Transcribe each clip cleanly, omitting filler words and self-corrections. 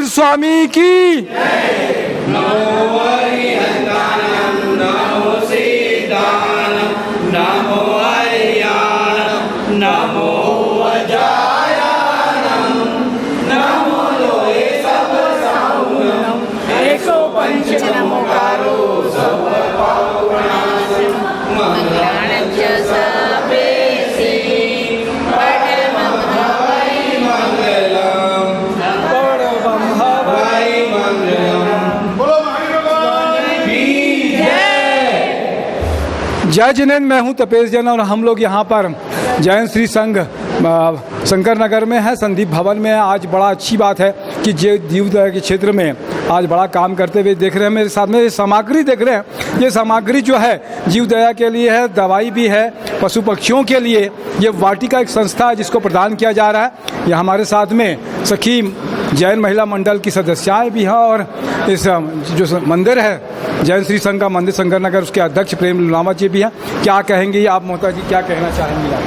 महावीर स्वामी की। नमो हरिहंतानम, नमो सीतानम, नमो हरियाणम, नमो वज्रायाणम, नमो लोहे सब साहुनम, 105 नमोकारो सब पावनासम, मंगलांच सपेसी परमं हवै मंगलम, परमं हवै मंगलम। जय जिनेंद्र, मैं हूं तपेश जैन और हम लोग यहाँ पर जैन श्री संघ शंकर नगर में है, संदीप भवन में है। आज बड़ा अच्छी बात है कि जीवदया के क्षेत्र में आज बड़ा काम करते हुए देख रहे हैं। मेरे साथ में ये सामग्री देख रहे हैं। ये सामग्री जो है जीवदया के लिए है, दवाई भी है, पशु पक्षियों के लिए। ये वाटिका एक संस्था है जिसको प्रदान किया जा रहा है। ये हमारे साथ में सखी जैन महिला मंडल की सदस्याएं भी हैं और इस जो मंदिर है जैन श्री संघ का मंदिर शंकर नगर, उसके अध्यक्ष प्रेम लुनावत जी भी हैं। क्या कहेंगे आप मोहता जी, क्या कहना चाहेंगे आप?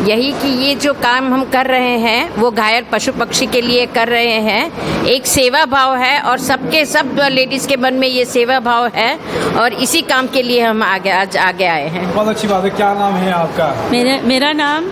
यही कि ये जो काम हम कर रहे हैं वो घायल पशु पक्षी के लिए कर रहे हैं। एक सेवा भाव है और सब लेडीज़ के मन में ये सेवा भाव है और इसी काम के लिए हम आज आगे आए हैं। बहुत अच्छी बात है। क्या नाम है आपका? मेरा नाम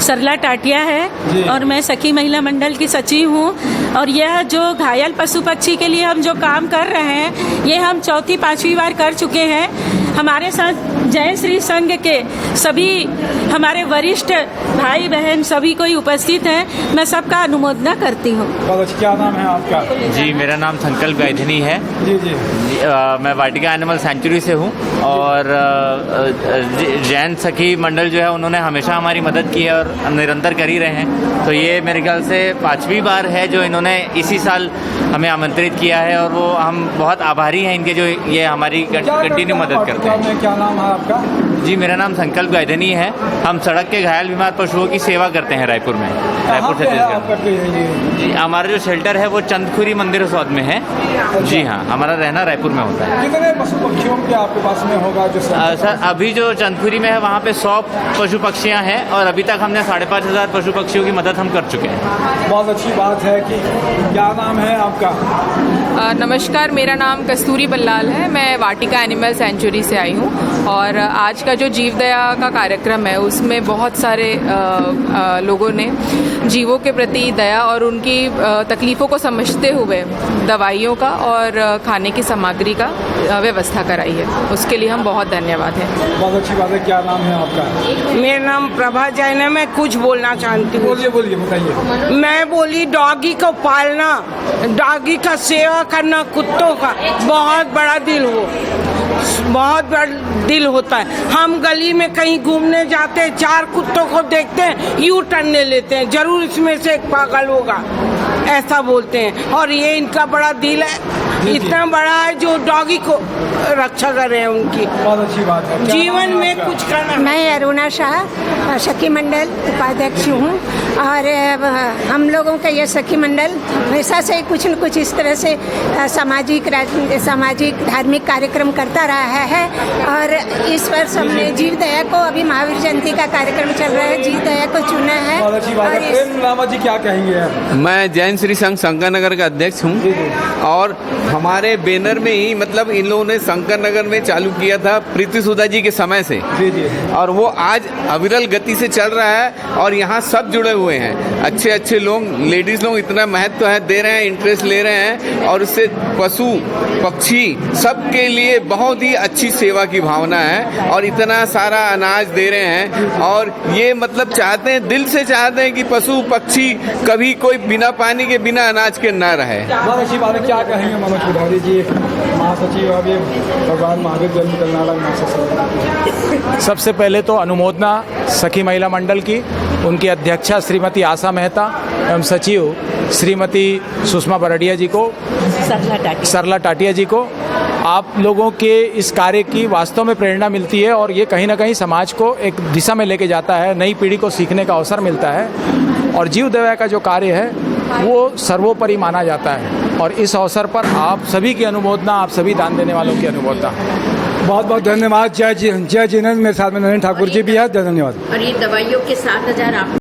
सरला टाटिया है और मैं सखी महिला मंडल की सचिव हूँ। और यह जो घायल पशु पक्षी के लिए हम जो काम कर रहे हैं ये हम 4-5वीं बार कर चुके हैं। हमारे साथ जैन श्री संघ के सभी हमारे वरिष्ठ भाई बहन सभी कोई उपस्थित हैं। मैं सबका अनुमोदना करती हूँ। क्या नाम है आपका? जी, मेरा नाम संकल्प गायधनी है। जी। मैं वाटिका एनिमल सेंचुरी से हूँ और जैन सखी मंडल जो है उन्होंने हमेशा हमारी मदद की है और निरंतर कर ही रहे हैं। तो ये मेरे ख्याल से 5वीं बार है जो इन्होंने इसी साल हमें आमंत्रित किया है और वो हम बहुत आभारी हैं इनके, जो ये हमारी कंटिन्यू मदद करते हैं। क्या नाम है आपका? जी, मेरा नाम संकल्प गायधनी है। हम सड़क के घायल बीमार पशुओं की सेवा करते हैं रायपुर में, रायपुर छत्तीसगढ़। जी, हमारा जो शेल्टर है वो चंदखुरी मंदिर सौद में है। जी हाँ, हमारा रहना रायपुर में होता है। कितने पशु पक्षियों के आपके पास में होगा? जो सर, अभी जो चंदखुरी में है वहाँ पे 100 पशु पक्षियाँ हैं और अभी तक हमने 5,500 पशु पक्षियों की मदद हम कर चुके हैं। बहुत अच्छी बात है। कि क्या नाम है आपका? नमस्कार, मेरा नाम कस्तूरी बल्लाल है। मैं वाटिका एनिमल सेंचुरी से आई हूँ और आज का जो जीवदया का कार्यक्रम है उसमें बहुत सारे लोगों ने जीवों के प्रति दया और उनकी तकलीफ़ों को समझते हुए दवाइयों का और खाने की सामग्री का व्यवस्था कराई है। उसके लिए हम बहुत धन्यवाद हैं। बहुत अच्छी बात है। क्या नाम है आपका? मेरा नाम प्रभा जैन है। मैं कुछ बोलना चाहती हूँ। बोलिए बताइए। मैं बोली डॉगी को पालना, डॉगी का सेवा करना, कुत्तों का बहुत बड़ा दिल होता है। हम गली में कहीं घूमने जाते हैं, 4 कुत्तों को देखते हैं, यू टर्न ले लेते हैं, जरूर इसमें से एक पागल होगा, ऐसा बोलते हैं। और ये इनका बड़ा दिल है, इतना बड़ा है जो डॉगी को रक्षा कर रहे हैं उनकी। बहुत अच्छी बात है। जीवन में कुछ करना। मैं अरुणा शाह सखी मंडल उपाध्यक्ष हूँ और हम लोगों का ये सखी मंडल हमेशा से कुछ न कुछ इस तरह से सामाजिक धार्मिक कार्यक्रम करता रहा है। और इस वर्ष हमने जीवदया को, अभी महावीर जयंती का कार्यक्रम चल रहा है, जीवदया को चुना है। बहुत अच्छी बात है। प्रेम लुनावत जी, क्या कहेंगे आप? मैं जैन श्री संघ शंकर नगर का अध्यक्ष हूँ और हमारे बैनर में ही मतलब इन लोगों ने शंकर नगर में चालू किया था प्रीति सुधा जी के समय से। और वो आज अविरल गति से चल रहा है और यहाँ सब जुड़े हुए हैं। अच्छे लोग, लेडीज लोग इतना महत्व है दे रहे हैं, इंटरेस्ट ले रहे हैं और इससे पशु पक्षी सबके लिए बहुत ही अच्छी सेवा की भावना है और इतना सारा अनाज दे रहे हैं। और ये मतलब चाहते हैं, दिल से चाहते हैं कि पशु पक्षी कभी कोई बिना पानी के, बिना अनाज के ना रहे। बहुत अच्छी बात है। क्या कहेंगे मनोज पुजारी जी, महासचिव अभी भगवान महावीर जयंती कर्नाटक महासचिव? सबसे पहले तो अनुमोदना सखी महिला मंडल की, उनकी अध्यक्षा श्रीमती आशा मेहता एवं सचिव श्रीमती सुषमा बरडिया जी को, सरला टाटिया जी को। आप लोगों के इस कार्य की वास्तव में प्रेरणा मिलती है और ये कहीं ना कहीं समाज को एक दिशा में लेके जाता है, नई पीढ़ी को सीखने का अवसर मिलता है। और जीवदया का जो कार्य है वो सर्वोपरि माना जाता है और इस अवसर पर आप सभी की अनुमोदना, आप सभी दान देने वालों की अनुमोदना। बहुत बहुत धन्यवाद। जय जिनेंद्र। मेरे साथ में नरेंद्र ठाकुर जी भी है। धन्यवाद। और ये दवाइयों के 7,000 आप